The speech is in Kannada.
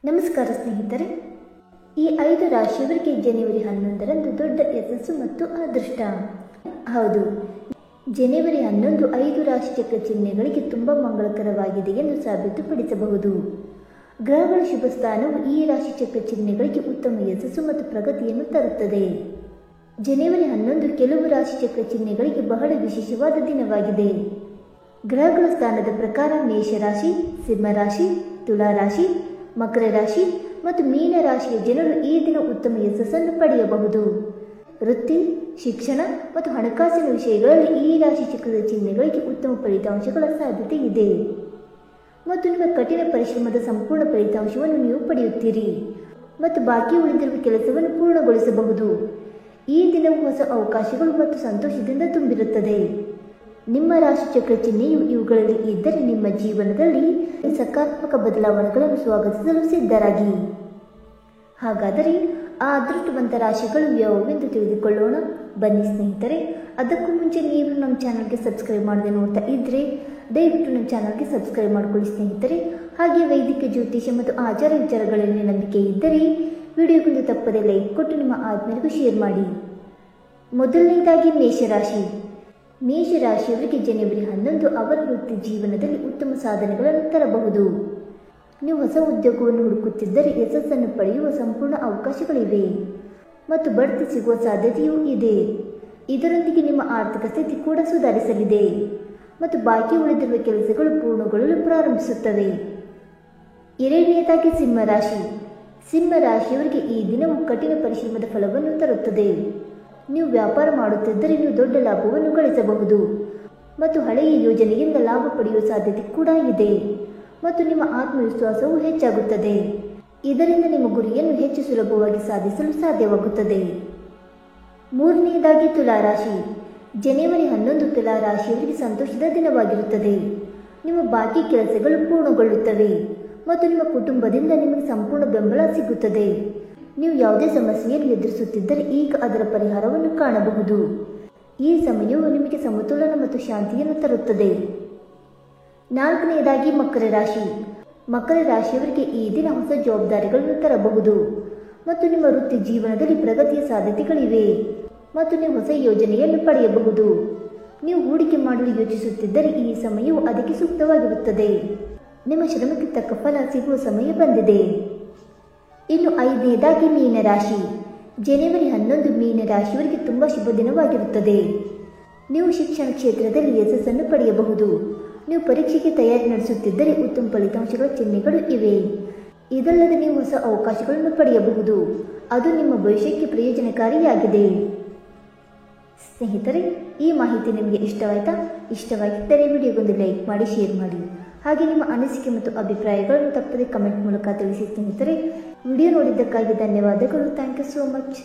ನಮಸ್ಕಾರ ಸ್ನೇಹಿತರೆ, ಈ 5 ರಾಶಿಯವರಿಗೆ ಜನವರಿ 11ರಂದು ದೊಡ್ಡ ಯಶಸ್ಸು ಮತ್ತು ಅದೃಷ್ಟ. ಹೌದು, ಜನವರಿ 11 5 ರಾಶಿ ಚಕ್ರ ಚಿಹ್ನೆಗಳಿಗೆ ತುಂಬ ಮಂಗಳಕರವಾಗಿದೆ ಎಂದು ಸಾಬೀತುಪಡಿಸಬಹುದು. ಗ್ರಹಗಳ ಶುಭ ಸ್ಥಾನವು ಈ ರಾಶಿ ಚಕ್ರ ಚಿಹ್ನೆಗಳಿಗೆ ಉತ್ತಮ ಯಶಸ್ಸು ಮತ್ತು ಪ್ರಗತಿಯನ್ನು ತರುತ್ತದೆ. ಜನವರಿ 11 ಕೆಲವು ರಾಶಿ ಚಕ್ರ ಚಿಹ್ನೆಗಳಿಗೆ ಬಹಳ ವಿಶೇಷವಾದ ದಿನವಾಗಿದೆ. ಗ್ರಹಗಳ ಸ್ಥಾನದ ಪ್ರಕಾರ ಮೇಷರಾಶಿ, ಸಿಂಹರಾಶಿ, ತುಲಾರಾಶಿ, ಮಕರ ರಾಶಿ ಮತ್ತು ಮೀನ ರಾಶಿಯ ಜನರು ಈ ದಿನ ಉತ್ತಮ ಯಶಸ್ಸನ್ನು ಪಡೆಯಬಹುದು. ವೃತ್ತಿ, ಶಿಕ್ಷಣ ಮತ್ತು ಹಣಕಾಸಿನ ವಿಷಯಗಳಲ್ಲಿ ಈ ರಾಶಿ ಚಕ್ರದ ಚಿಹ್ನೆಗಳಿಗೆ ಉತ್ತಮ ಫಲಿತಾಂಶಗಳ ಸಾಧ್ಯತೆ ಇದೆ ಮತ್ತು ನಿಮ್ಮ ಕಠಿಣ ಪರಿಶ್ರಮದ ಸಂಪೂರ್ಣ ಫಲಿತಾಂಶವನ್ನು ನೀವು ಪಡೆಯುತ್ತೀರಿ ಮತ್ತು ಬಾಕಿ ಉಳಿದಿರುವ ಕೆಲಸವನ್ನು ಪೂರ್ಣಗೊಳಿಸಬಹುದು. ಈ ದಿನವು ಹೊಸ ಅವಕಾಶಗಳು ಮತ್ತು ಸಂತೋಷದಿಂದ ತುಂಬಿರುತ್ತದೆ. ನಿಮ್ಮ ರಾಶಿ ಚಕ್ರ ಚಿಹ್ನೆಯು ಇವುಗಳಲ್ಲಿ ಇದ್ದರೆ ನಿಮ್ಮ ಜೀವನದಲ್ಲಿ ಸಕಾರಾತ್ಮಕ ಬದಲಾವಣೆಗಳನ್ನು ಸ್ವಾಗತಿಸಲು ಸಿದ್ಧರಾಗಿ. ಹಾಗಾದರೆ ಆ ಅದೃಷ್ಟವಂತ ರಾಶಿಗಳು ಯಾವುವೆಂದು ತಿಳಿದುಕೊಳ್ಳೋಣ. ಬನ್ನಿ ಸ್ನೇಹಿತರೆ, ಅದಕ್ಕೂ ಮುಂಚೆ ನೀವು ನಮ್ಮ ಚಾನಲ್ಗೆ ಸಬ್ಸ್ಕ್ರೈಬ್ ಮಾಡದೆ ನೋಡ್ತಾ ಇದ್ದರೆ ದಯವಿಟ್ಟು ನಮ್ಮ ಚಾನಲ್ಗೆ ಸಬ್ಸ್ಕ್ರೈಬ್ ಮಾಡಿಕೊಳ್ಳಿ ಸ್ನೇಹಿತರೆ. ಹಾಗೆ ವೈದಿಕ ಜ್ಯೋತಿಷ್ಯ ಮತ್ತು ಆಚಾರ ವಿಚಾರಗಳಲ್ಲಿ ನಂಬಿಕೆ ಇದ್ದರೆ ವಿಡಿಯೋಗೊಂದು ತಪ್ಪದೆ ಲೈಕ್ ಕೊಟ್ಟು ನಿಮ್ಮ ಆತ್ಮೀಯರಿಗೂ ಶೇರ್ ಮಾಡಿ. ಮೊದಲನೇದಾಗಿ ಮೇಷರಾಶಿ. ಮೇಷರಾಶಿಯವರಿಗೆ ಜನವರಿ 11 ಅವರ ವೃತ್ತಿ ಜೀವನದಲ್ಲಿ ಉತ್ತಮ ಸಾಧನೆಗಳನ್ನು ತರಬಹುದು. ನೀವು ಹೊಸ ಉದ್ಯೋಗವನ್ನು ಹುಡುಕುತ್ತಿದ್ದರೆ ಯಶಸ್ಸನ್ನು ಪಡೆಯುವ ಸಂಪೂರ್ಣ ಅವಕಾಶಗಳಿವೆ ಮತ್ತು ಬಡ್ತಿ ಸಿಗುವ ಸಾಧ್ಯತೆಯೂ ಇದೆ. ಇದರೊಂದಿಗೆ ನಿಮ್ಮ ಆರ್ಥಿಕ ಸ್ಥಿತಿ ಕೂಡ ಸುಧಾರಿಸಲಿದೆ ಮತ್ತು ಬಾಕಿ ಉಳಿದಿರುವ ಕೆಲಸಗಳು ಪೂರ್ಣಗೊಳ್ಳಲು ಪ್ರಾರಂಭಿಸುತ್ತವೆ. ಎರಡನೆಯದಾಗಿ ಸಿಂಹರಾಶಿ. ಸಿಂಹರಾಶಿಯವರಿಗೆ ಈ ದಿನವು ಕಠಿಣ ಪರಿಶ್ರಮದ ಫಲವನ್ನು ತರುತ್ತದೆ. ನೀವು ವ್ಯಾಪಾರ ಮಾಡುತ್ತಿದ್ದರೆ ನೀವು ದೊಡ್ಡ ಲಾಭವನ್ನು ಗಳಿಸಬಹುದು ಮತ್ತು ಹಳೆಯ ಯೋಜನೆಯಿಂದ ಲಾಭ ಪಡೆಯುವ ಸಾಧ್ಯತೆ ಕೂಡ ಇದೆ ಮತ್ತು ನಿಮ್ಮ ಆತ್ಮವಿಶ್ವಾಸವು ಹೆಚ್ಚಾಗುತ್ತದೆ. ಇದರಿಂದ ನಿಮ್ಮ ಗುರಿಯನ್ನು ಹೆಚ್ಚು ಸುಲಭವಾಗಿ ಸಾಧಿಸಲು ಸಾಧ್ಯವಾಗುತ್ತದೆ. ಮೂರನೆಯದಾಗಿ ತುಲಾರಾಶಿ. ಜನವರಿ 11 ತುಲಾರಾಶಿಯವರಿಗೆ ಸಂತೋಷದ ದಿನವಾಗಿರುತ್ತದೆ. ನಿಮ್ಮ ಬಾಕಿ ಕೆಲಸಗಳು ಪೂರ್ಣಗೊಳ್ಳುತ್ತವೆ ಮತ್ತು ನಿಮ್ಮ ಕುಟುಂಬದಿಂದ ನಿಮಗೆ ಸಂಪೂರ್ಣ ಬೆಂಬಲ ಸಿಗುತ್ತದೆ. ನೀವು ಯಾವುದೇ ಸಮಸ್ಯೆಯನ್ನು ಎದುರಿಸುತ್ತಿದ್ದರೆ ಈಗ ಅದರ ಪರಿಹಾರವನ್ನು ಕಾಣಬಹುದು. ಈ ಸಮಯವು ನಿಮಗೆ ಸಮತೋಲನ ಮತ್ತು ಶಾಂತಿಯನ್ನು ತರುತ್ತದೆ. ನಾಲ್ಕನೆಯದಾಗಿ ಮಕರ ರಾಶಿ. ಮಕರ ರಾಶಿಯವರಿಗೆ ಈ ದಿನ ಹೊಸ ಜವಾಬ್ದಾರಿಗಳನ್ನು ತರಬಹುದು ಮತ್ತು ನಿಮ್ಮ ವೃತ್ತಿ ಜೀವನದಲ್ಲಿ ಪ್ರಗತಿಯ ಸಾಧ್ಯತೆಗಳಿವೆ ಮತ್ತು ನೀವು ಹೊಸ ಯೋಜನೆಯನ್ನು ಪಡೆಯಬಹುದು. ನೀವು ಹೂಡಿಕೆ ಮಾಡಲು ಯೋಚಿಸುತ್ತಿದ್ದರೆ ಈ ಸಮಯವು ಅದಕ್ಕೆ ಸೂಕ್ತವಾಗಿರುತ್ತದೆ. ನಿಮ್ಮ ಶ್ರಮಕ್ಕೆ ತಕ್ಕ ಫಲ ಸಿಗುವ ಸಮಯ ಬಂದಿದೆ. ಇನ್ನು 5ನೇದಾಗಿ ಮೀನರಾಶಿ. ಜನವರಿ 11 ಮೀನರಾಶಿಯವರಿಗೆ ತುಂಬ ಶುಭ ದಿನವಾಗಿರುತ್ತದೆ. ನೀವು ಶಿಕ್ಷಣ ಕ್ಷೇತ್ರದಲ್ಲಿ ಯಶಸ್ಸನ್ನು ಪಡೆಯಬಹುದು. ನೀವು ಪರೀಕ್ಷೆಗೆ ತಯಾರಿ ನಡೆಸುತ್ತಿದ್ದರೆ ಉತ್ತಮ ಫಲಿತಾಂಶಗಳ ಚಿಹ್ನೆಗಳು ಇವೆ. ಇದಲ್ಲದೆ ನೀವು ಹೊಸ ಅವಕಾಶಗಳನ್ನು ಪಡೆಯಬಹುದು. ಅದು ನಿಮ್ಮ ಭವಿಷ್ಯಕ್ಕೆ ಪ್ರಯೋಜನಕಾರಿಯಾಗಿದೆ. ಸ್ನೇಹಿತರೆ, ಈ ಮಾಹಿತಿ ನಿಮಗೆ ಇಷ್ಟವಾಗಿದ್ದರೆ ವಿಡಿಯೋಗೊಂದು ಲೈಕ್ ಮಾಡಿ, ಶೇರ್ ಮಾಡಿ. ಹಾಗೆ ನಿಮ್ಮ ಅನಿಸಿಕೆ ಮತ್ತು ಅಭಿಪ್ರಾಯಗಳನ್ನು ತಪ್ಪದೆ ಕಮೆಂಟ್ ಮೂಲಕ ತಿಳಿಸಿ ಸ್ನೇಹಿತರೆ. ವಿಡಿಯೋ ನೋಡಿದ್ದಕ್ಕಾಗಿ ಧನ್ಯವಾದಗಳು. Thank you so much.